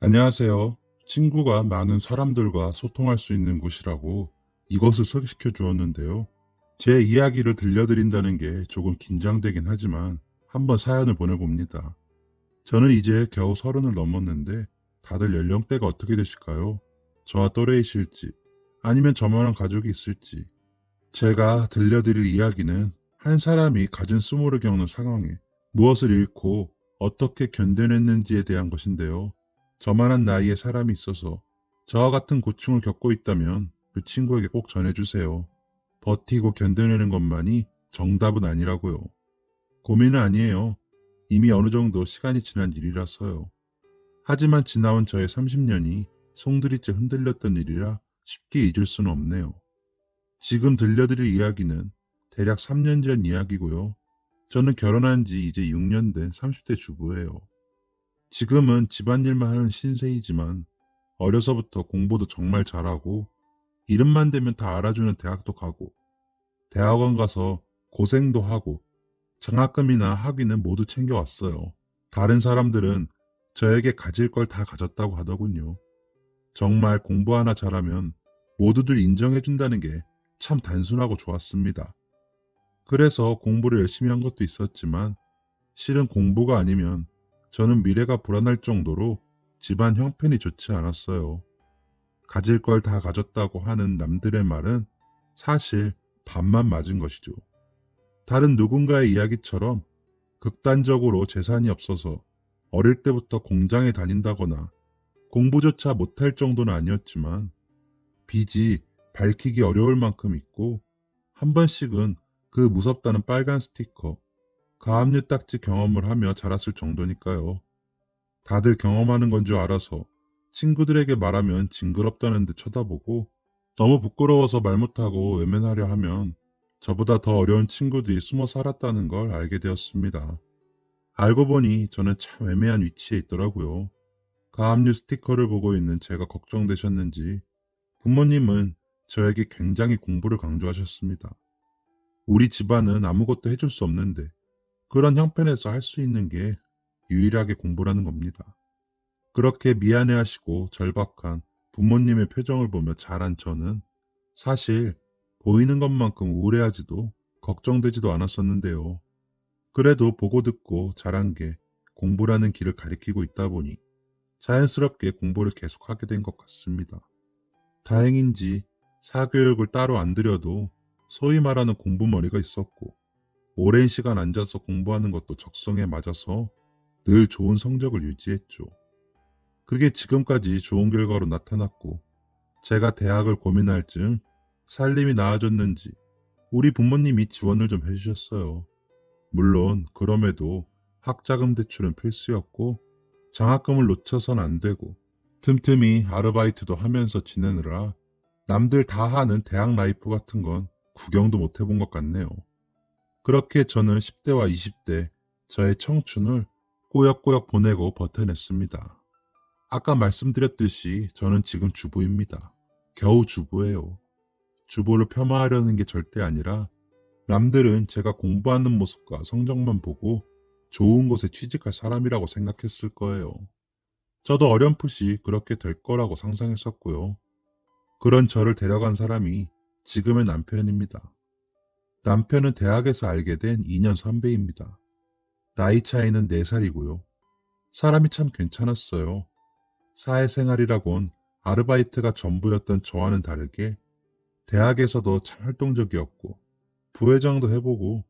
안녕하세요. 친구가 많은 사람들과 소통할 수 있는 곳이라고 이것을 소개시켜 주었는데요. 제 이야기를 들려드린다는 게 조금 긴장되긴 하지만 한번 사연을 보내봅니다. 저는 이제 겨우 30을 넘었는데 다들 연령대가 어떻게 되실까요? 저와 또래이실지 아니면 저만한 가족이 있을지. 제가 들려드릴 이야기는 한 사람이 가진 수모를 겪는 상황에 무엇을 잃고 어떻게 견뎌냈는지에 대한 것인데요. 저만한 나이에 사람이 있어서 저와 같은 고충을 겪고 있다면 그 친구에게 꼭 전해주세요. 버티고 견뎌내는 것만이 정답은 아니라고요. 고민은 아니에요. 이미 어느 정도 시간이 지난 일이라서요. 하지만 지나온 저의 30년이 송두리째 흔들렸던 일이라 쉽게 잊을 수는 없네요. 지금 들려드릴 이야기는 대략 3년 전 이야기고요. 저는 결혼한 지 이제 6년 된 30대 주부예요. 지금은 집안일만 하는 신세이지만 어려서부터 공부도 정말 잘하고 이름만 대면 다 알아주는 대학도 가고 대학원 가서 고생도 하고 장학금이나 학위는 모두 챙겨왔어요. 다른 사람들은 저에게 가질 걸 다 가졌다고 하더군요. 정말 공부 하나 잘하면 모두들 인정해준다는 게 참 단순하고 좋았습니다. 그래서 공부를 열심히 한 것도 있었지만 실은 공부가 아니면 저는 미래가 불안할 정도로 집안 형편이 좋지 않았어요. 가질 걸 다 가졌다고 하는 남들의 말은 사실 반만 맞은 것이죠. 다른 누군가의 이야기처럼 극단적으로 재산이 없어서 어릴 때부터 공장에 다닌다거나 공부조차 못할 정도는 아니었지만 빚이 밝히기 어려울 만큼 있고 한 번씩은 그 무섭다는 빨간 스티커, 가압류 딱지 경험을 하며 자랐을 정도니까요. 다들 경험하는 건 줄 알아서 친구들에게 말하면 징그럽다는 듯 쳐다보고 너무 부끄러워서 말 못하고 외면하려 하면 저보다 더 어려운 친구들이 숨어 살았다는 걸 알게 되었습니다. 알고 보니 저는 참 애매한 위치에 있더라고요. 가압류 스티커를 보고 있는 제가 걱정되셨는지 부모님은 저에게 굉장히 공부를 강조하셨습니다. 우리 집안은 아무것도 해줄 수 없는데 그런 형편에서 할 수 있는 게 유일하게 공부라는 겁니다. 그렇게 미안해하시고 절박한 부모님의 표정을 보며 자란 저는 사실 보이는 것만큼 우울해하지도 걱정되지도 않았었는데요. 그래도 보고 듣고 자란 게 공부라는 길을 가리키고 있다 보니 자연스럽게 공부를 계속하게 된 것 같습니다. 다행인지 사교육을 따로 안 들여도 소위 말하는 공부머리가 있었고 오랜 시간 앉아서 공부하는 것도 적성에 맞아서 늘 좋은 성적을 유지했죠. 그게 지금까지 좋은 결과로 나타났고 제가 대학을 고민할 즈음 살림이 나아졌는지 우리 부모님이 지원을 좀 해주셨어요. 물론 그럼에도 학자금 대출은 필수였고 장학금을 놓쳐선 안 되고 틈틈이 아르바이트도 하면서 지내느라 남들 다 하는 대학 라이프 같은 건 구경도 못 해본 것 같네요. 그렇게 저는 10대와 20대 저의 청춘을 꾸역꾸역 보내고 버텨냈습니다. 아까 말씀드렸듯이 저는 지금 주부입니다. 겨우 주부예요. 주부를 폄하하려는 게 절대 아니라 남들은 제가 공부하는 모습과 성적만 보고 좋은 곳에 취직할 사람이라고 생각했을 거예요. 저도 어렴풋이 그렇게 될 거라고 상상했었고요. 그런 저를 데려간 사람이 지금의 남편입니다. 남편은 대학에서 알게 된 2년 선배입니다. 나이 차이는 4살이고요. 사람이 참 괜찮았어요. 사회생활이라곤 아르바이트가 전부였던 저와는 다르게 대학에서도 참 활동적이었고 부회장도 해보고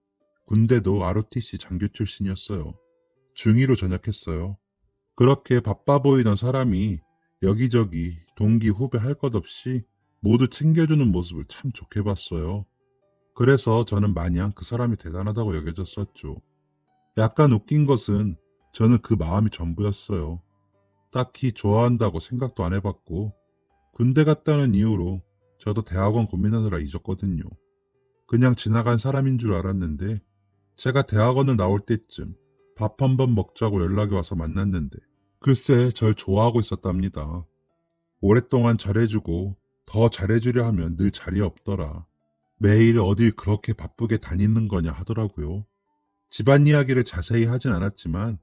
군대도 ROTC 장교 출신이었어요. 중위로 전역했어요. 그렇게 바빠 보이던 사람이 여기저기 동기 후배 할 것 없이 모두 챙겨주는 모습을 참 좋게 봤어요. 그래서 저는 마냥 그 사람이 대단하다고 여겨졌었죠. 약간 웃긴 것은 저는 그 마음이 전부였어요. 딱히 좋아한다고 생각도 안 해봤고 군대 갔다는 이유로 저도 대학원 고민하느라 잊었거든요. 그냥 지나간 사람인 줄 알았는데 제가 대학원을 나올 때쯤 밥 한 번 먹자고 연락이 와서 만났는데 글쎄 절 좋아하고 있었답니다. 오랫동안 잘해주고 더 잘해주려 하면 늘 자리에 없더라. 매일 어딜 그렇게 바쁘게 다니는 거냐 하더라고요. 집안 이야기를 자세히 하진 않았지만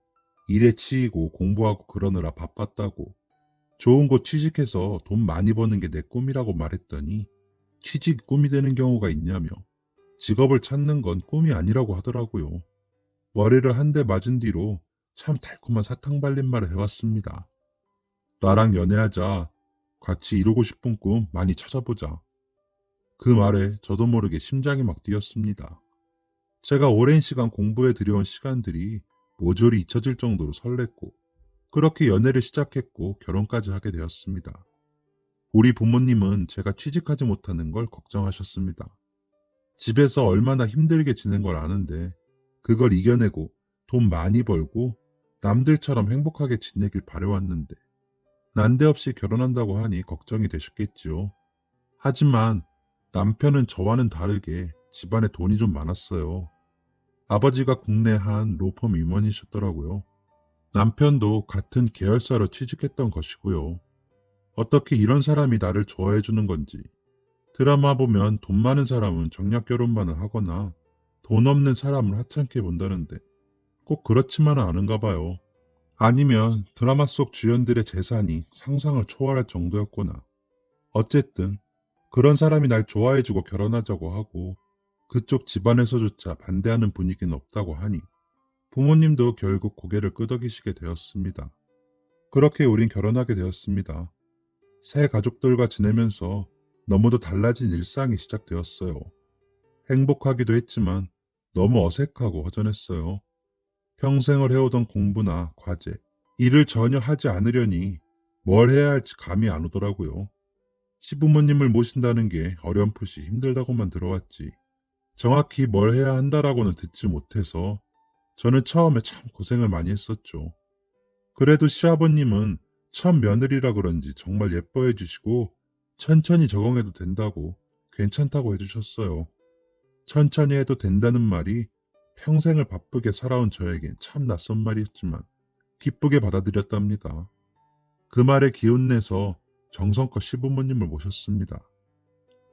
일에 치이고 공부하고 그러느라 바빴다고 좋은 곳 취직해서 돈 많이 버는 게 내 꿈이라고 말했더니 취직이 꿈이 되는 경우가 있냐며 직업을 찾는 건 꿈이 아니라고 하더라고요. 머리를 한 대 맞은 뒤로 참 달콤한 사탕 발린 말을 해왔습니다. 나랑 연애하자. 같이 이루고 싶은 꿈 많이 찾아보자. 그 말에 저도 모르게 심장이 막 뛰었습니다. 제가 오랜 시간 공부해 들여온 시간들이 모조리 잊혀질 정도로 설렜고 그렇게 연애를 시작했고 결혼까지 하게 되었습니다. 우리 부모님은 제가 취직하지 못하는 걸 걱정하셨습니다. 집에서 얼마나 힘들게 지낸 걸 아는데 그걸 이겨내고 돈 많이 벌고 남들처럼 행복하게 지내길 바래왔는데 난데없이 결혼한다고 하니 걱정이 되셨겠지요. 하지만 남편은 저와는 다르게 집안에 돈이 좀 많았어요. 아버지가 국내 한 로펌 임원이셨더라고요. 남편도 같은 계열사로 취직했던 것이고요. 어떻게 이런 사람이 나를 좋아해 주는 건지. 드라마 보면 돈 많은 사람은 정략 결혼만을 하거나 돈 없는 사람을 하찮게 본다는데 꼭 그렇지만은 않은가 봐요. 아니면 드라마 속 주연들의 재산이 상상을 초월할 정도였거나. 어쨌든 그런 사람이 날 좋아해주고 결혼하자고 하고 그쪽 집안에서조차 반대하는 분위기는 없다고 하니 부모님도 결국 고개를 끄덕이시게 되었습니다. 그렇게 우린 결혼하게 되었습니다. 새 가족들과 지내면서 너무도 달라진 일상이 시작되었어요. 행복하기도 했지만 너무 어색하고 허전했어요. 평생을 해오던 공부나 과제, 일을 전혀 하지 않으려니 뭘 해야 할지 감이 안 오더라고요. 시부모님을 모신다는 게 어렴풋이 힘들다고만 들어왔지. 정확히 뭘 해야 한다라고는 듣지 못해서 저는 처음에 참 고생을 많이 했었죠. 그래도 시아버님은 첫 며느리라 그런지 정말 예뻐해 주시고 천천히 적응해도 된다고 괜찮다고 해주셨어요. 천천히 해도 된다는 말이 평생을 바쁘게 살아온 저에겐 참 낯선 말이었지만 기쁘게 받아들였답니다. 그 말에 기운내서 정성껏 시부모님을 모셨습니다.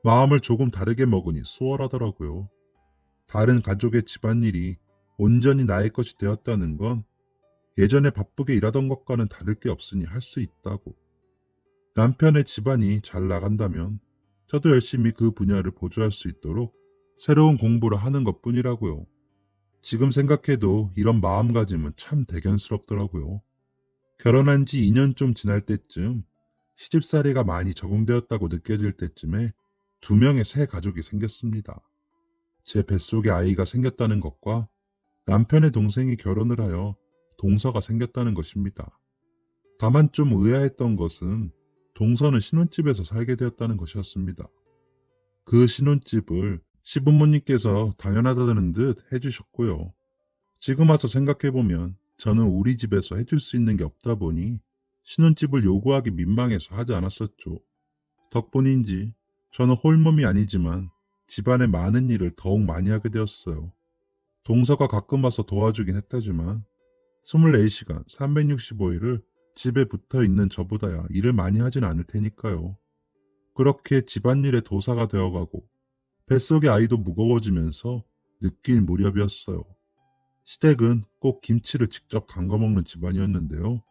마음을 조금 다르게 먹으니 수월하더라고요. 다른 가족의 집안일이 온전히 나의 것이 되었다는 건 예전에 바쁘게 일하던 것과는 다를 게 없으니 할 수 있다고. 남편의 집안이 잘 나간다면 저도 열심히 그 분야를 보조할 수 있도록 새로운 공부를 하는 것 뿐이라고요. 지금 생각해도 이런 마음가짐은 참 대견스럽더라고요. 결혼한 지 2년 좀 지날 때쯤 시집살이가 많이 적응되었다고 느껴질 때쯤에 2명의 새 가족이 생겼습니다. 제 뱃속에 아이가 생겼다는 것과 남편의 동생이 결혼을 하여 동서가 생겼다는 것입니다. 다만 좀 의아했던 것은 동서는 신혼집에서 살게 되었다는 것이었습니다. 그 신혼집을 시부모님께서 당연하다는 듯 해주셨고요. 지금 와서 생각해보면 저는 우리 집에서 해줄 수 있는 게 없다 보니 신혼집을 요구하기 민망해서 하지 않았었죠. 덕분인지 저는 홀몸이 아니지만 집안의 많은 일을 더욱 많이 하게 되었어요. 동서가 가끔 와서 도와주긴 했다지만 24시간 365일을 집에 붙어 있는 저보다야 일을 많이 하진 않을 테니까요. 그렇게 집안일의 도사가 되어가고 뱃속의 아이도 무거워지면서 느낄 무렵이었어요. 시댁은 꼭 김치를 직접 담가 먹는 집안이었는데요.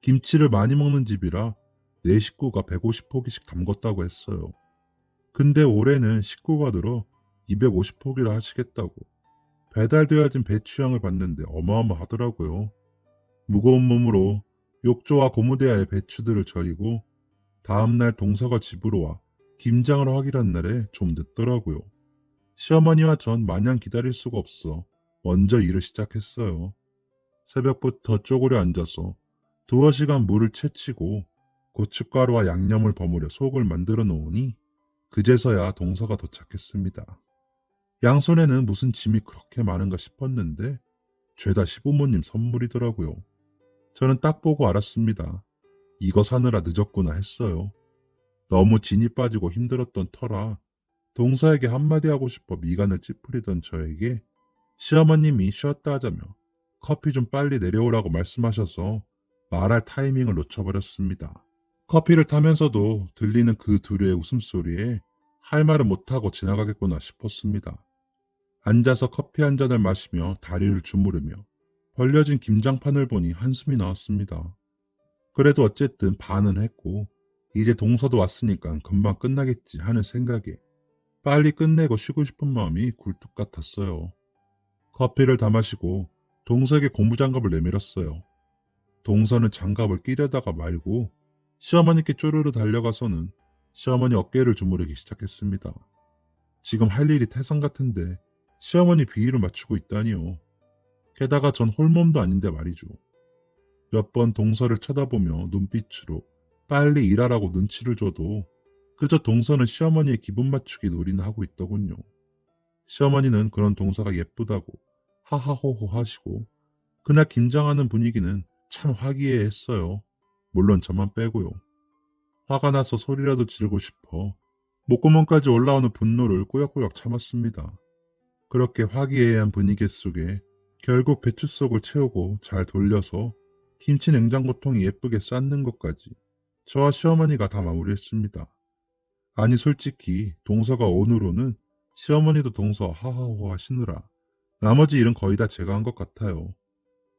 김치를 많이 먹는 집이라 내 식구가 150포기씩 담궜다고 했어요. 근데 올해는 식구가 늘어 250포기를 하시겠다고 배달되어진 배추향을 봤는데 어마어마하더라고요. 무거운 몸으로 욕조와 고무대야의 배추들을 절이고 다음날 동서가 집으로 와 김장을 하기로 한 날에 좀 늦더라고요. 시어머니와 전 마냥 기다릴 수가 없어 먼저 일을 시작했어요. 새벽부터 쪼그려 앉아서 2시간 물을 채치고 고춧가루와 양념을 버무려 속을 만들어 놓으니 그제서야 동서가 도착했습니다. 양손에는 무슨 짐이 그렇게 많은가 싶었는데 죄다 시부모님 선물이더라고요. 저는 딱 보고 알았습니다. 이거 사느라 늦었구나 했어요. 너무 진이 빠지고 힘들었던 터라 동서에게 한마디 하고 싶어 미간을 찌푸리던 저에게 시어머님이 쉬었다 하자며 커피 좀 빨리 내려오라고 말씀하셔서 말할 타이밍을 놓쳐버렸습니다. 커피를 타면서도 들리는 그 둘의 웃음소리에 할 말을 못하고 지나가겠구나 싶었습니다. 앉아서 커피 한 잔을 마시며 다리를 주무르며 벌려진 김장판을 보니 한숨이 나왔습니다. 그래도 어쨌든 반은 했고 이제 동서도 왔으니까 금방 끝나겠지 하는 생각에 빨리 끝내고 쉬고 싶은 마음이 굴뚝 같았어요. 커피를 다 마시고 동서에게 고무장갑을 내밀었어요. 동서는 장갑을 끼려다가 말고 시어머니께 쪼르르 달려가서는 시어머니 어깨를 주무르기 시작했습니다. 지금 할 일이 태산 같은데 시어머니 비위를 맞추고 있다니요. 게다가 전 홀몸도 아닌데 말이죠. 몇 번 동서를 쳐다보며 눈빛으로 빨리 일하라고 눈치를 줘도 그저 동서는 시어머니의 기분 맞추기 놀이나 하고 있더군요. 시어머니는 그런 동서가 예쁘다고 하하호호 하시고 그날 김장하는 분위기는 참 화기애애했어요. 물론 저만 빼고요. 화가 나서 소리라도 지르고 싶어 목구멍까지 올라오는 분노를 꾸역꾸역 참았습니다. 그렇게 화기애애한 분위기 속에 결국 배추속을 채우고 잘 돌려서 김치 냉장고통이 예쁘게 쌓는 것까지 저와 시어머니가 다 마무리했습니다. 아니 솔직히 동서가 오늘로는 시어머니도 동서 하하호 하시느라 나머지 일은 거의 다 제가 한 것 같아요.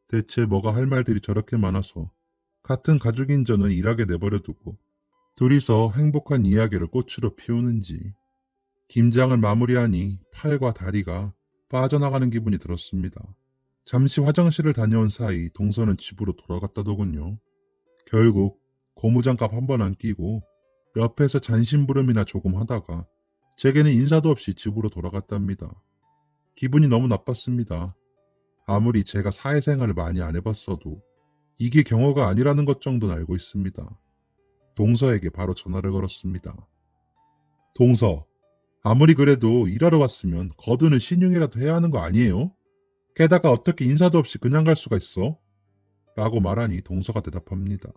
대체 뭐가 할 말들이 저렇게 많아서 같은 가족인 저는 일하게 내버려두고 둘이서 행복한 이야기를 꽃으로 피우는지 김장을 마무리하니 팔과 다리가 빠져나가는 기분이 들었습니다. 잠시 화장실을 다녀온 사이 동서는 집으로 돌아갔다더군요. 결국 고무장갑 한 번 안 끼고 옆에서 잔심부름이나 조금 하다가 제게는 인사도 없이 집으로 돌아갔답니다. 기분이 너무 나빴습니다. 아무리 제가 사회생활을 많이 안 해봤어도 이게 경호가 아니라는 것 정도는 알고 있습니다. 동서에게 바로 전화를 걸었습니다. 동서, 아무리 그래도 일하러 왔으면 거두는 신용이라도 해야 하는 거 아니에요? 게다가 어떻게 인사도 없이 그냥 갈 수가 있어? 라고 말하니 동서가 대답합니다.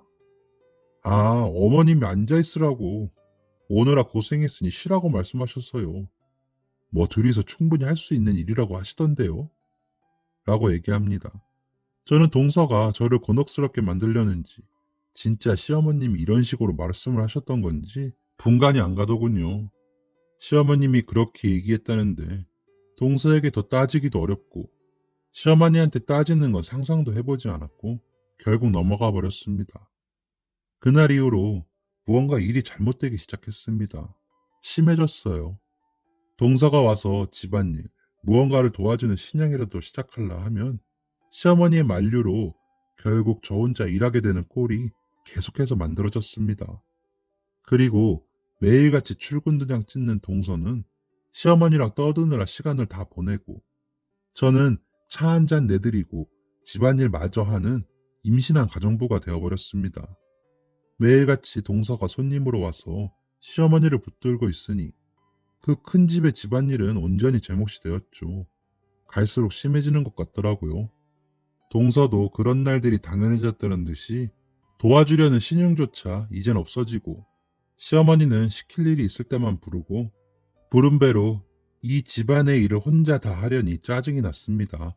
아, 어머님이 앉아있으라고. 오느라 고생했으니 쉬라고 말씀하셨어요. 뭐 둘이서 충분히 할 수 있는 일이라고 하시던데요. 라고 얘기합니다. 저는 동서가 저를 곤혹스럽게 만들려는지 진짜 시어머님이 이런 식으로 말씀을 하셨던 건지 분간이 안 가더군요. 시어머님이 그렇게 얘기했다는데 동서에게 더 따지기도 어렵고 시어머니한테 따지는 건 상상도 해보지 않았고 결국 넘어가 버렸습니다. 그날 이후로 무언가 일이 잘못되기 시작했습니다. 심해졌어요. 동서가 와서 집안일, 무언가를 도와주는 신양이라도 시작하려 하면 시어머니의 만류로 결국 저 혼자 일하게 되는 꼴이 계속해서 만들어졌습니다. 그리고 매일같이 출근 도장 찍는 동서는 시어머니랑 떠드느라 시간을 다 보내고 저는 차 한 잔 내드리고 집안일 마저 하는 임신한 가정부가 되어버렸습니다. 매일같이 동서가 손님으로 와서 시어머니를 붙들고 있으니 그 큰 집의 집안일은 온전히 제 몫이 되었죠. 갈수록 심해지는 것 같더라고요. 동서도 그런 날들이 당연해졌다는 듯이 도와주려는 신용조차 이젠 없어지고 시어머니는 시킬 일이 있을 때만 부르고 부른 배로 이 집안의 일을 혼자 다 하려니 짜증이 났습니다.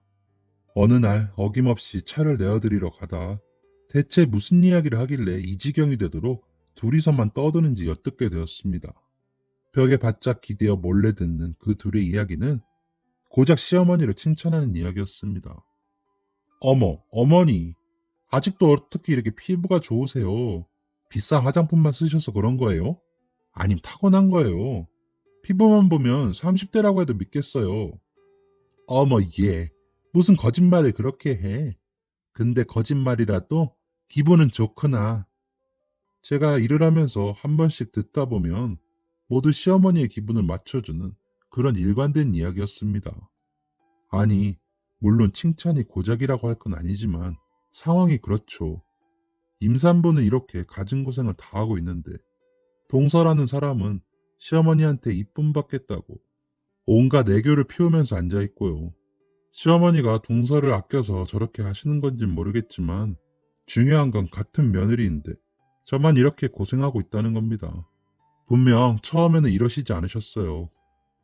어느 날 어김없이 차를 내어드리러 가다 대체 무슨 이야기를 하길래 이 지경이 되도록 둘이서만 떠드는지 엿듣게 되었습니다. 벽에 바짝 기대어 몰래 듣는 그 둘의 이야기는 고작 시어머니를 칭찬하는 이야기였습니다. 어머, 어머니, 아직도 어떻게 이렇게 피부가 좋으세요? 비싼 화장품만 쓰셔서 그런 거예요? 아님 타고난 거예요. 피부만 보면 30대라고 해도 믿겠어요. 어머, 얘, 무슨 거짓말을 그렇게 해. 근데 거짓말이라도 기분은 좋구나. 제가 일을 하면서 한 번씩 듣다 보면 모두 시어머니의 기분을 맞춰주는 그런 일관된 이야기였습니다. 아니, 물론 칭찬이 고작이라고 할 건 아니지만 상황이 그렇죠. 임산부는 이렇게 갖은 고생을 다 하고 있는데 동서라는 사람은 시어머니한테 이쁨 받겠다고 온갖 애교를 피우면서 앉아있고요. 시어머니가 동서를 아껴서 저렇게 하시는 건진 모르겠지만 중요한 건 같은 며느리인데 저만 이렇게 고생하고 있다는 겁니다. 분명 처음에는 이러시지 않으셨어요.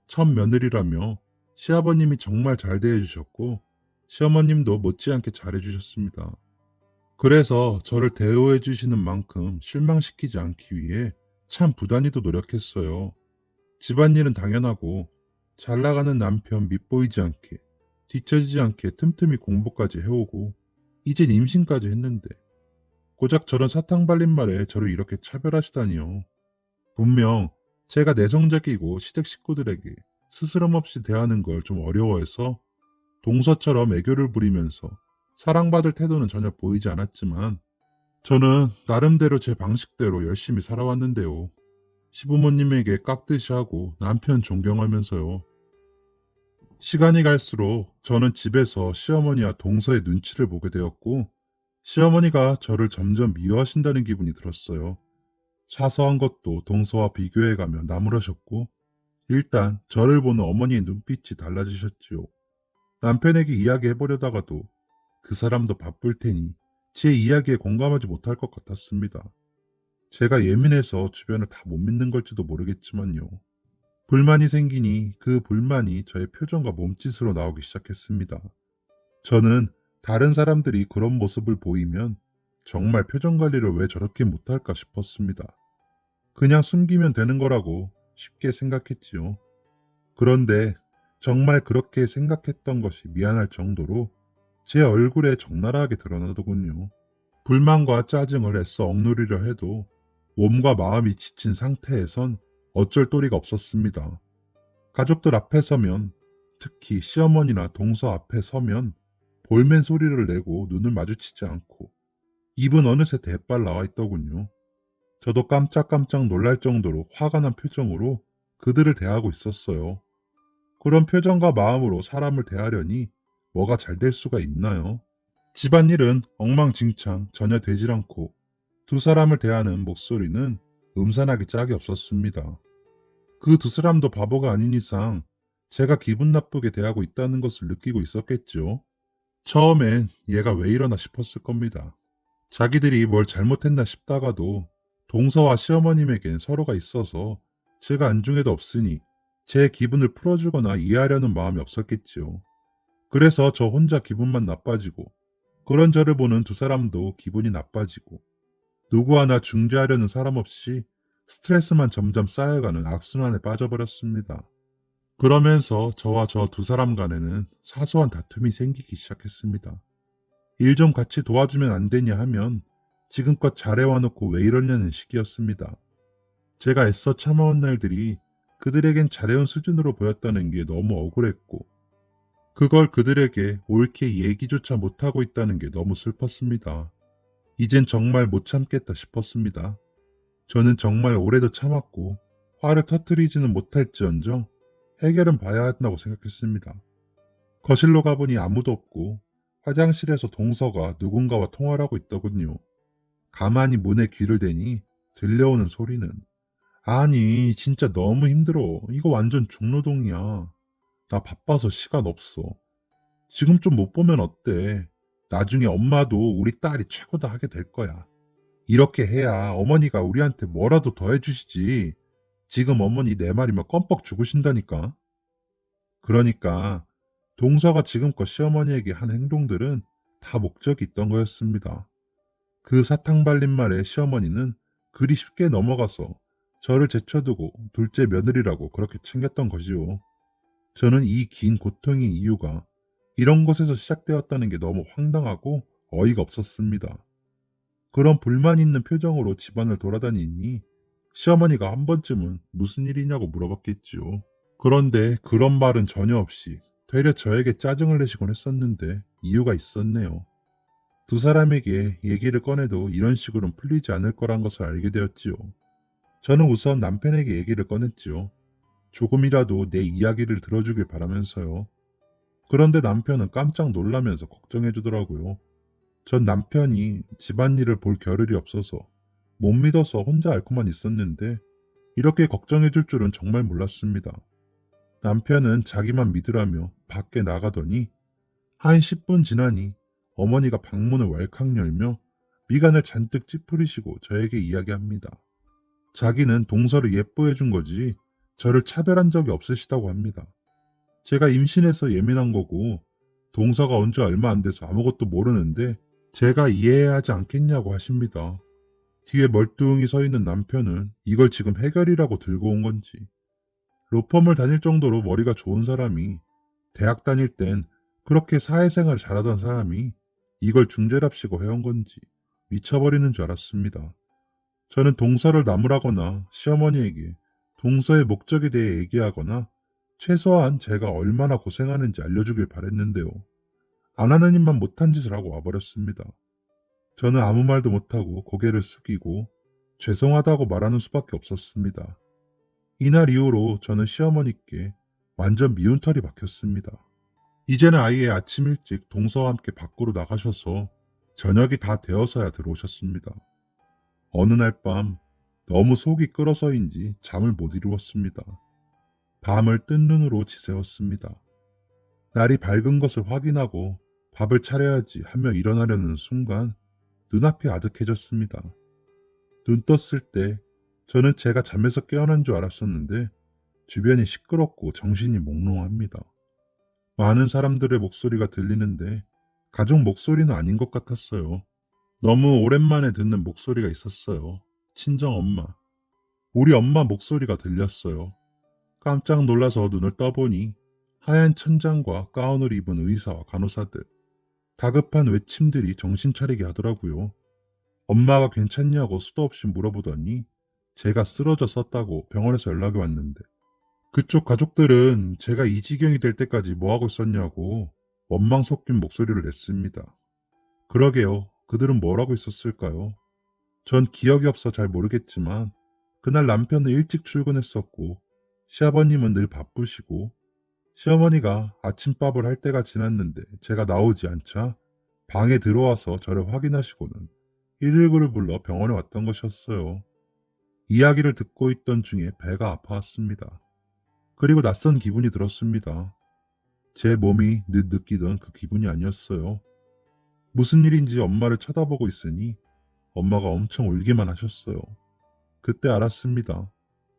첫 며느리라며 시아버님이 정말 잘 대해주셨고 시어머님도 못지않게 잘해주셨습니다. 그래서 저를 대우해주시는 만큼 실망시키지 않기 위해 참 부단히도 노력했어요. 집안일은 당연하고 잘 나가는 남편 밉보이지 않게 뒤처지지 않게 틈틈이 공부까지 해오고 이젠 임신까지 했는데 고작 저런 사탕 발린 말에 저를 이렇게 차별하시다니요. 분명 제가 내성적이고 시댁 식구들에게 스스럼 없이 대하는 걸 좀 어려워해서 동서처럼 애교를 부리면서 사랑받을 태도는 전혀 보이지 않았지만 저는 나름대로 제 방식대로 열심히 살아왔는데요. 시부모님에게 깍듯이 하고 남편 존경하면서요. 시간이 갈수록 저는 집에서 시어머니와 동서의 눈치를 보게 되었고 시어머니가 저를 점점 미워하신다는 기분이 들었어요. 사소한 것도 동서와 비교해가며 나무라셨고 일단 저를 보는 어머니의 눈빛이 달라지셨지요. 남편에게 이야기해보려다가도 그 사람도 바쁠 테니 제 이야기에 공감하지 못할 것 같았습니다. 제가 예민해서 주변을 다 못 믿는 걸지도 모르겠지만요. 불만이 생기니 그 불만이 저의 표정과 몸짓으로 나오기 시작했습니다. 저는 다른 사람들이 그런 모습을 보이면 정말 표정 관리를 왜 저렇게 못할까 싶었습니다. 그냥 숨기면 되는 거라고 쉽게 생각했지요. 그런데 정말 그렇게 생각했던 것이 미안할 정도로 제 얼굴에 적나라하게 드러나더군요. 불만과 짜증을 애써 억누르려 해도 몸과 마음이 지친 상태에선 어쩔 도리가 없었습니다. 가족들 앞에 서면, 특히 시어머니나 동서 앞에 서면 볼멘 소리를 내고 눈을 마주치지 않고 입은 어느새 대빨 나와 있더군요. 저도 깜짝깜짝 놀랄 정도로 화가 난 표정으로 그들을 대하고 있었어요. 그런 표정과 마음으로 사람을 대하려니 뭐가 잘 될 수가 있나요? 집안일은 엉망진창 전혀 되질 않고 두 사람을 대하는 목소리는 음산하기 짝이 없었습니다. 그 두 사람도 바보가 아닌 이상 제가 기분 나쁘게 대하고 있다는 것을 느끼고 있었겠죠. 처음엔 얘가 왜 이러나 싶었을 겁니다. 자기들이 뭘 잘못했나 싶다가도 동서와 시어머님에겐 서로가 있어서 제가 안중에도 없으니 제 기분을 풀어주거나 이해하려는 마음이 없었겠지요. 그래서 저 혼자 기분만 나빠지고 그런 저를 보는 두 사람도 기분이 나빠지고 누구 하나 중재하려는 사람 없이 스트레스만 점점 쌓여가는 악순환에 빠져버렸습니다. 그러면서 저와 저 두 사람 간에는 사소한 다툼이 생기기 시작했습니다. 일 좀 같이 도와주면 안 되냐 하면 지금껏 잘해와놓고 왜 이러냐는 식이었습니다. 제가 애써 참아온 날들이 그들에겐 잘해온 수준으로 보였다는 게 너무 억울했고 그걸 그들에게 옳게 얘기조차 못하고 있다는 게 너무 슬펐습니다. 이젠 정말 못 참겠다 싶었습니다. 저는 정말 오래도 참았고 화를 터뜨리지는 못할지언정 해결은 봐야 한다고 생각했습니다. 거실로 가보니 아무도 없고 화장실에서 동서가 누군가와 통화를 하고 있더군요. 가만히 문에 귀를 대니 들려오는 소리는 아니 진짜 너무 힘들어. 이거 완전 중노동이야. 나 바빠서 시간 없어. 지금 좀 못 보면 어때? 나중에 엄마도 우리 딸이 최고다 하게 될 거야. 이렇게 해야 어머니가 우리한테 뭐라도 더 해주시지. 지금 어머니 내 말이면 껌뻑 죽으신다니까. 그러니까 동서가 지금껏 시어머니에게 한 행동들은 다 목적이 있던 거였습니다. 그 사탕 발린 말에 시어머니는 그리 쉽게 넘어가서 저를 제쳐두고 둘째 며느리라고 그렇게 챙겼던 거지요. 저는 이 긴 고통의 이유가 이런 곳에서 시작되었다는 게 너무 황당하고 어이가 없었습니다. 그런 불만 있는 표정으로 집안을 돌아다니니 시어머니가 한 번쯤은 무슨 일이냐고 물어봤겠지요. 그런데 그런 말은 전혀 없이 되려 저에게 짜증을 내시곤 했었는데 이유가 있었네요. 두 사람에게 얘기를 꺼내도 이런 식으로는 풀리지 않을 거란 것을 알게 되었지요. 저는 우선 남편에게 얘기를 꺼냈지요. 조금이라도 내 이야기를 들어주길 바라면서요. 그런데 남편은 깜짝 놀라면서 걱정해 주더라고요. 전 남편이 집안일을 볼 겨를이 없어서 못 믿어서 혼자 앓고만 있었는데 이렇게 걱정해 줄 줄은 정말 몰랐습니다. 남편은 자기만 믿으라며 밖에 나가더니 한 10분 지나니 어머니가 방문을 왈칵 열며 미간을 잔뜩 찌푸리시고 저에게 이야기합니다. 자기는 동서를 예뻐해 준 거지 저를 차별한 적이 없으시다고 합니다. 제가 임신해서 예민한 거고 동서가 온 지 얼마 안 돼서 아무것도 모르는데 제가 이해해야 하지 않겠냐고 하십니다. 뒤에 멀뚱히 서 있는 남편은 이걸 지금 해결이라고 들고 온 건지 로펌을 다닐 정도로 머리가 좋은 사람이 대학 다닐 땐 그렇게 사회생활 잘하던 사람이 이걸 중재랍시고 해온 건지 미쳐버리는 줄 알았습니다. 저는 동서를 나무라거나 시어머니에게 동서의 목적에 대해 얘기하거나 최소한 제가 얼마나 고생하는지 알려주길 바랬는데요. 안 하는 일만 못한 짓을 하고 와버렸습니다. 저는 아무 말도 못하고 고개를 숙이고 죄송하다고 말하는 수밖에 없었습니다. 이날 이후로 저는 시어머니께 완전 미운 털이 박혔습니다. 이제는 아예 아침 일찍 동서와 함께 밖으로 나가셔서 저녁이 다 되어서야 들어오셨습니다. 어느 날 밤 너무 속이 끓어서인지 잠을 못 이루었습니다. 밤을 뜬 눈으로 지새웠습니다. 날이 밝은 것을 확인하고 밥을 차려야지 하며 일어나려는 순간 눈앞이 아득해졌습니다. 눈 떴을 때 저는 제가 잠에서 깨어난 줄 알았었는데 주변이 시끄럽고 정신이 몽롱합니다. 많은 사람들의 목소리가 들리는데 가족 목소리는 아닌 것 같았어요. 너무 오랜만에 듣는 목소리가 있었어요. 친정 엄마. 우리 엄마 목소리가 들렸어요. 깜짝 놀라서 눈을 떠보니 하얀 천장과 가운을 입은 의사와 간호사들, 다급한 외침들이 정신 차리게 하더라고요. 엄마가 괜찮냐고 수도 없이 물어보더니 제가 쓰러졌었다고 병원에서 연락이 왔는데 그쪽 가족들은 제가 이 지경이 될 때까지 뭐하고 있었냐고 원망 섞인 목소리를 냈습니다. 그러게요. 그들은 뭐라고 있었을까요? 전 기억이 없어 잘 모르겠지만 그날 남편은 일찍 출근했었고 시아버님은 늘 바쁘시고 시어머니가 아침밥을 할 때가 지났는데 제가 나오지 않자 방에 들어와서 저를 확인하시고는 119를 불러 병원에 왔던 것이었어요. 이야기를 듣고 있던 중에 배가 아파왔습니다. 그리고 낯선 기분이 들었습니다. 제 몸이 늘 느끼던 그 기분이 아니었어요. 무슨 일인지 엄마를 쳐다보고 있으니 엄마가 엄청 울기만 하셨어요. 그때 알았습니다.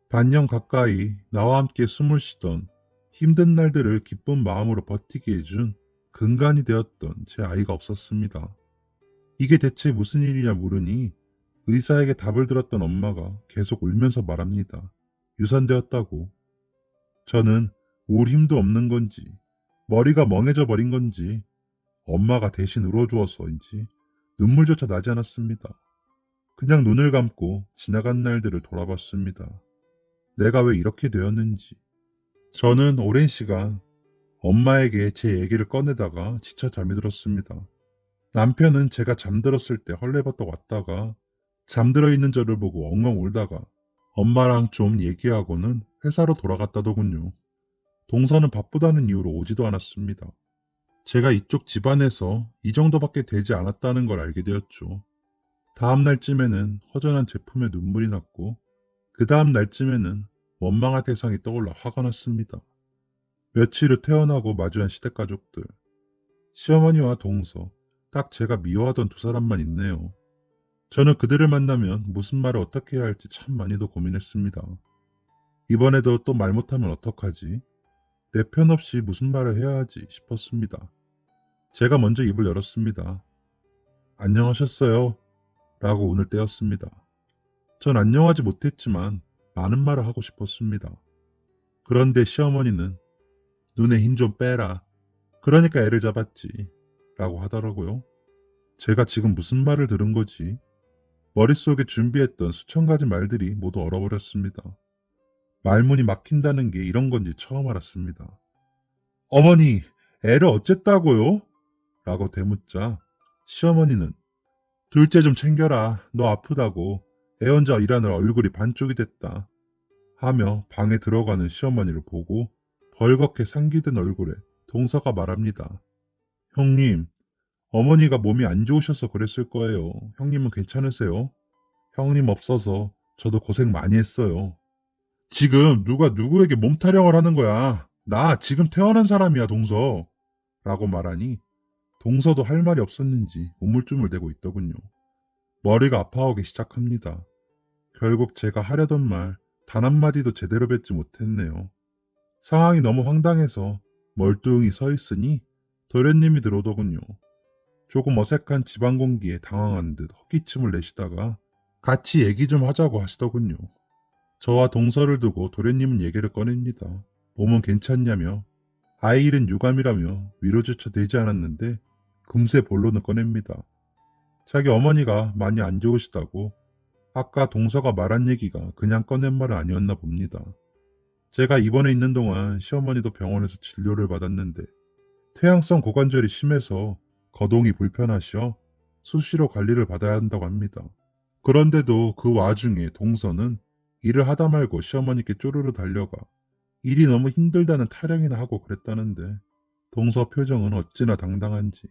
반년 가까이 나와 함께 숨을 쉬던 힘든 날들을 기쁜 마음으로 버티게 해준 근간이 되었던 제 아이가 없었습니다. 이게 대체 무슨 일이냐 물으니 의사에게 답을 들었던 엄마가 계속 울면서 말합니다. 유산되었다고. 저는 울 힘도 없는 건지 머리가 멍해져 버린 건지 엄마가 대신 울어주어서인지 눈물조차 나지 않았습니다. 그냥 눈을 감고 지나간 날들을 돌아봤습니다. 내가 왜 이렇게 되었는지. 저는 오랜 시간 엄마에게 제 얘기를 꺼내다가 지쳐 잠이 들었습니다. 남편은 제가 잠들었을 때 헐레벌떡 왔다가 잠들어 있는 저를 보고 엉엉 울다가 엄마랑 좀 얘기하고는 회사로 돌아갔다더군요. 동서는 바쁘다는 이유로 오지도 않았습니다. 제가 이쪽 집안에서 이 정도밖에 되지 않았다는 걸 알게 되었죠. 다음 날쯤에는 허전한 제품에 눈물이 났고 그 다음 날쯤에는 원망할 대상이 떠올라 화가 났습니다. 며칠 후 태어나고 마주한 시댁가족들, 시어머니와 동서, 딱 제가 미워하던 두 사람만 있네요. 저는 그들을 만나면 무슨 말을 어떻게 해야 할지 참 많이도 고민했습니다. 이번에도 또 말 못하면 어떡하지? 내 편 없이 무슨 말을 해야 하지 싶었습니다. 제가 먼저 입을 열었습니다. 안녕하셨어요? 라고 운을 떼었습니다. 전 안녕하지 못했지만 많은 말을 하고 싶었습니다. 그런데 시어머니는 눈에 힘 좀 빼라. 그러니까 애를 잡았지. 라고 하더라고요. 제가 지금 무슨 말을 들은 거지? 머릿속에 준비했던 수천 가지 말들이 모두 얼어버렸습니다. 말문이 막힌다는 게 이런 건지 처음 알았습니다. 어머니, 애를 어쨌다고요? 라고 대묻자 시어머니는 둘째 좀 챙겨라. 너 아프다고. 애 혼자 일하느라 얼굴이 반쪽이 됐다. 하며 방에 들어가는 시어머니를 보고 벌겋게 상기된 얼굴에 동서가 말합니다. 형님, 어머니가 몸이 안 좋으셔서 그랬을 거예요. 형님은 괜찮으세요? 형님 없어서 저도 고생 많이 했어요. 지금 누가 누구에게 몸 타령을 하는 거야. 나 지금 태어난 사람이야, 동서. 라고 말하니 동서도 할 말이 없었는지 우물쭈물대고 있더군요. 머리가 아파오기 시작합니다. 결국 제가 하려던 말 단 한마디도 제대로 뱉지 못했네요. 상황이 너무 황당해서 멀뚱히 서 있으니 도련님이 들어오더군요. 조금 어색한 집안 공기에 당황한 듯 헛기침을 내시다가 같이 얘기 좀 하자고 하시더군요. 저와 동서를 두고 도련님은 얘기를 꺼냅니다. 몸은 괜찮냐며 아이 일은 유감이라며 위로조차 되지 않았는데 금세 본론을 꺼냅니다. 자기 어머니가 많이 안 좋으시다고. 아까 동서가 말한 얘기가 그냥 꺼낸 말은 아니었나 봅니다. 제가 입원해 있는 동안 시어머니도 병원에서 진료를 받았는데 퇴행성 고관절이 심해서 거동이 불편하셔 수시로 관리를 받아야 한다고 합니다. 그런데도 그 와중에 동서는 일을 하다 말고 시어머니께 쪼르르 달려가 일이 너무 힘들다는 타령이나 하고 그랬다는데 동서 표정은 어찌나 당당한지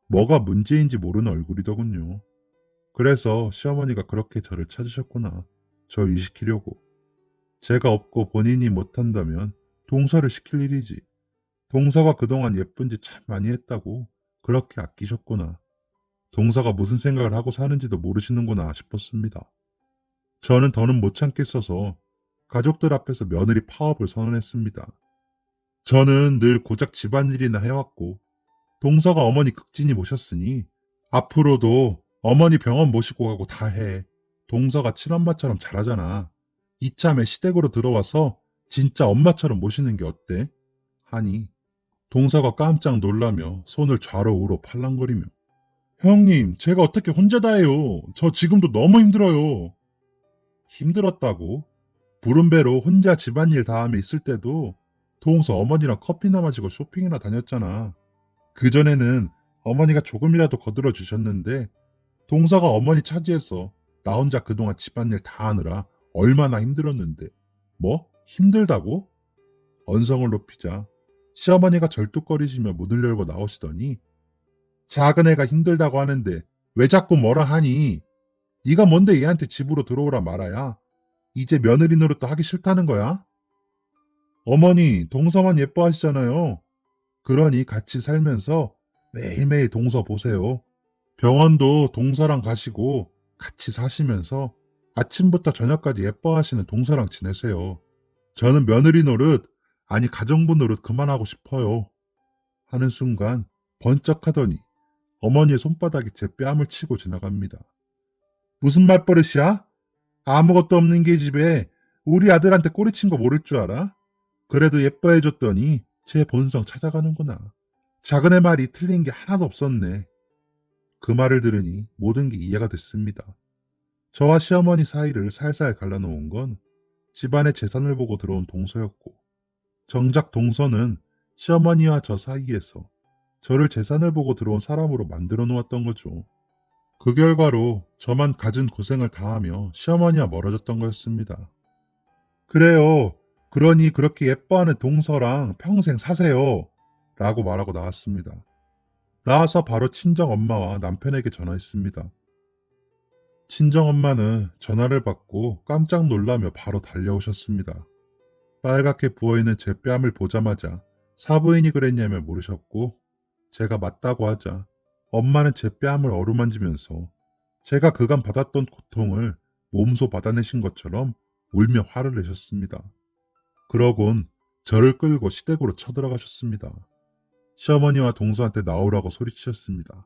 뭐가 문제인지 모르는 얼굴이더군요. 그래서 시어머니가 그렇게 저를 찾으셨구나. 저 일시키려고. 제가 없고 본인이 못한다면 동서를 시킬 일이지. 동서가 그동안 예쁜 짓 참 많이 했다고 그렇게 아끼셨구나. 동서가 무슨 생각을 하고 사는지도 모르시는구나 싶었습니다. 저는 더는 못 참겠어서 가족들 앞에서 며느리 파업을 선언했습니다. 저는 늘 고작 집안일이나 해왔고 동서가 어머니 극진히 모셨으니 앞으로도 어머니 병원 모시고 가고 다 해. 동서가 친엄마처럼 잘하잖아. 이참에 시댁으로 들어와서 진짜 엄마처럼 모시는 게 어때? 하니 동서가 깜짝 놀라며 손을 좌로 우로 팔랑거리며 형님, 제가 어떻게 혼자 다 해요. 저 지금도 너무 힘들어요. 힘들었다고? 부른 배로 혼자 집안일 다 하며 있을 때도 동서 어머니랑 커피나 마시고 쇼핑이나 다녔잖아. 그전에는 어머니가 조금이라도 거들어 주셨는데 동서가 어머니 차지해서 나 혼자 그동안 집안일 다 하느라 얼마나 힘들었는데. 뭐? 힘들다고? 언성을 높이자 시어머니가 절뚝거리시며 문을 열고 나오시더니 작은 애가 힘들다고 하는데 왜 자꾸 뭐라 하니? 네가 뭔데 얘한테 집으로 들어오라 말아야? 이제 며느리 노릇도 하기 싫다는 거야? 어머니 동서만 예뻐하시잖아요. 그러니 같이 살면서 매일매일 동서 보세요. 병원도 동서랑 가시고 같이 사시면서 아침부터 저녁까지 예뻐하시는 동서랑 지내세요. 저는 며느리 노릇, 아니 가정부 노릇 그만하고 싶어요. 하는 순간 번쩍하더니 어머니의 손바닥이 제 뺨을 치고 지나갑니다. 무슨 말버릇이야? 아무것도 없는 게 집에 우리 아들한테 꼬리친 거 모를 줄 알아? 그래도 예뻐해줬더니 제 본성 찾아가는구나. 작은 애 말이 틀린 게 하나도 없었네. 그 말을 들으니 모든 게 이해가 됐습니다. 저와 시어머니 사이를 살살 갈라놓은 건 집안의 재산을 보고 들어온 동서였고 정작 동서는 시어머니와 저 사이에서 저를 재산을 보고 들어온 사람으로 만들어 놓았던 거죠. 그 결과로 저만 갖은 고생을 다하며 시어머니와 멀어졌던 거였습니다. 그래요. 그러니 그렇게 예뻐하는 동서랑 평생 사세요. 라고 말하고 나왔습니다. 나와서 바로 친정엄마와 남편에게 전화했습니다. 친정엄마는 전화를 받고 깜짝 놀라며 바로 달려오셨습니다. 빨갛게 부어있는 제 뺨을 보자마자 사부인이 그랬냐며 물으셨고 제가 맞다고 하자 엄마는 제 뺨을 어루만지면서 제가 그간 받았던 고통을 몸소 받아내신 것처럼 울며 화를 내셨습니다. 그러곤 저를 끌고 시댁으로 쳐들어가셨습니다. 시어머니와 동서한테 나오라고 소리치셨습니다.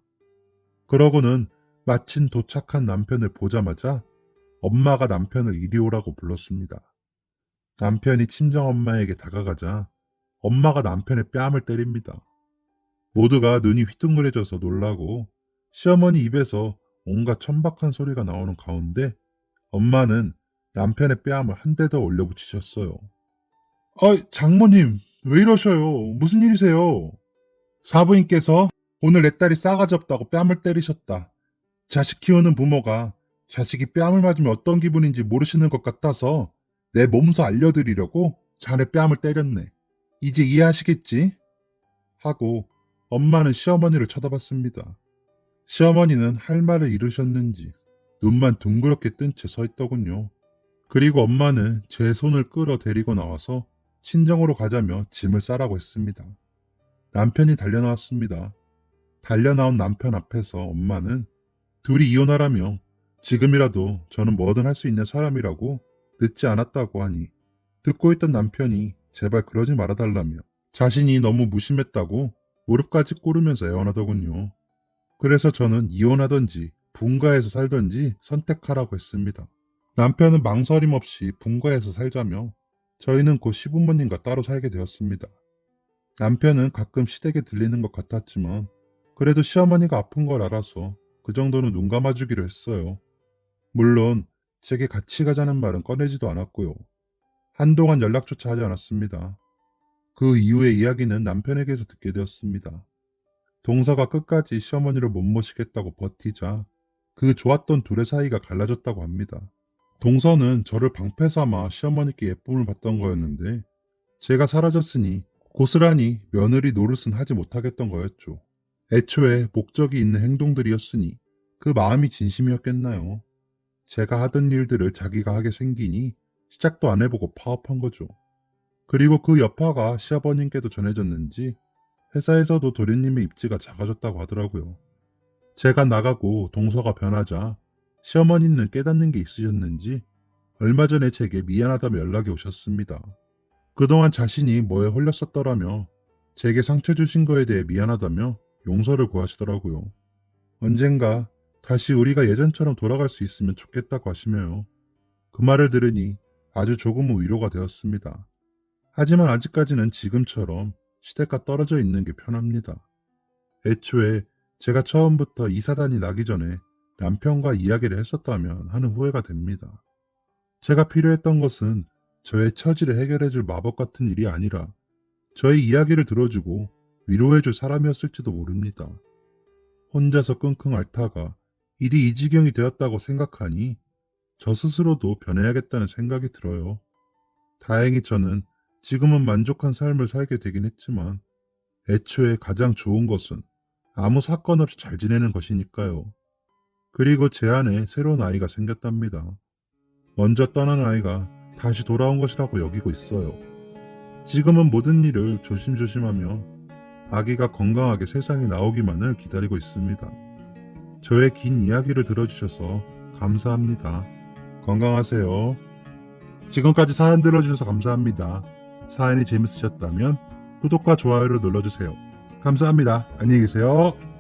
그러고는 마침 도착한 남편을 보자마자 엄마가 남편을 이리 오라고 불렀습니다. 남편이 친정엄마에게 다가가자 엄마가 남편의 뺨을 때립니다. 모두가 눈이 휘둥그레져서 놀라고 시어머니 입에서 온갖 천박한 소리가 나오는 가운데 엄마는 남편의 뺨을 한 대 더 올려붙이셨어요. 장모님, 왜 이러셔요? 무슨 일이세요? 사부인께서 오늘 내 딸이 싸가지 없다고 뺨을 때리셨다. 자식 키우는 부모가 자식이 뺨을 맞으면 어떤 기분인지 모르시는 것 같아서 내 몸소 알려드리려고 자네 뺨을 때렸네. 이제 이해하시겠지? 하고 엄마는 시어머니를 쳐다봤습니다. 시어머니는 할 말을 잃으셨는지 눈만 둥그렇게 뜬 채 서 있더군요. 그리고 엄마는 제 손을 끌어 데리고 나와서 친정으로 가자며 짐을 싸라고 했습니다. 남편이 달려나왔습니다. 달려나온 남편 앞에서 엄마는 둘이 이혼하라며 지금이라도 저는 뭐든 할 수 있는 사람이라고 늦지 않았다고 하니 듣고 있던 남편이 제발 그러지 말아달라며 자신이 너무 무심했다고 무릎까지 꿇으면서 애원하더군요. 그래서 저는 이혼하든지 분가해서 살든지 선택하라고 했습니다. 남편은 망설임 없이 분가해서 살자며 저희는 곧 시부모님과 따로 살게 되었습니다. 남편은 가끔 시댁에 들리는 것 같았지만 그래도 시어머니가 아픈 걸 알아서 그 정도는 눈 감아주기로 했어요. 물론 제게 같이 가자는 말은 꺼내지도 않았고요. 한동안 연락조차 하지 않았습니다. 그 이후의 이야기는 남편에게서 듣게 되었습니다. 동서가 끝까지 시어머니를 못 모시겠다고 버티자 그 좋았던 둘의 사이가 갈라졌다고 합니다. 동서는 저를 방패 삼아 시어머니께 예쁨을 받던 거였는데 제가 사라졌으니 고스란히 며느리 노릇은 하지 못하겠던 거였죠. 애초에 목적이 있는 행동들이었으니 그 마음이 진심이었겠나요? 제가 하던 일들을 자기가 하게 생기니 시작도 안 해보고 파업한 거죠. 그리고 그 여파가 시아버님께도 전해졌는지 회사에서도 도련님의 입지가 작아졌다고 하더라고요. 제가 나가고 동서가 변하자 시어머니는 깨닫는 게 있으셨는지 얼마 전에 제게 미안하다며 연락이 오셨습니다. 그동안 자신이 뭐에 홀렸었더라며 제게 상처 주신 거에 대해 미안하다며 용서를 구하시더라고요. 언젠가 다시 우리가 예전처럼 돌아갈 수 있으면 좋겠다고 하시며요. 그 말을 들으니 아주 조금은 위로가 되었습니다. 하지만 아직까지는 지금처럼 시댁과 떨어져 있는 게 편합니다. 애초에 제가 처음부터 이 사단이 나기 전에 남편과 이야기를 했었다면 하는 후회가 됩니다. 제가 필요했던 것은 저의 처지를 해결해줄 마법 같은 일이 아니라 저의 이야기를 들어주고 위로해줄 사람이었을지도 모릅니다. 혼자서 끙끙 앓다가 일이 이 지경이 되었다고 생각하니 저 스스로도 변해야겠다는 생각이 들어요. 다행히 저는 지금은 만족한 삶을 살게 되긴 했지만 애초에 가장 좋은 것은 아무 사건 없이 잘 지내는 것이니까요. 그리고 제 안에 새로운 아이가 생겼답니다. 먼저 떠난 아이가 다시 돌아온 것이라고 여기고 있어요. 지금은 모든 일을 조심조심하며 아기가 건강하게 세상에 나오기만을 기다리고 있습니다. 저의 긴 이야기를 들어주셔서 감사합니다. 건강하세요. 지금까지 사연 들어주셔서 감사합니다. 사연이 재밌으셨다면 구독과 좋아요를 눌러주세요. 감사합니다. 안녕히 계세요.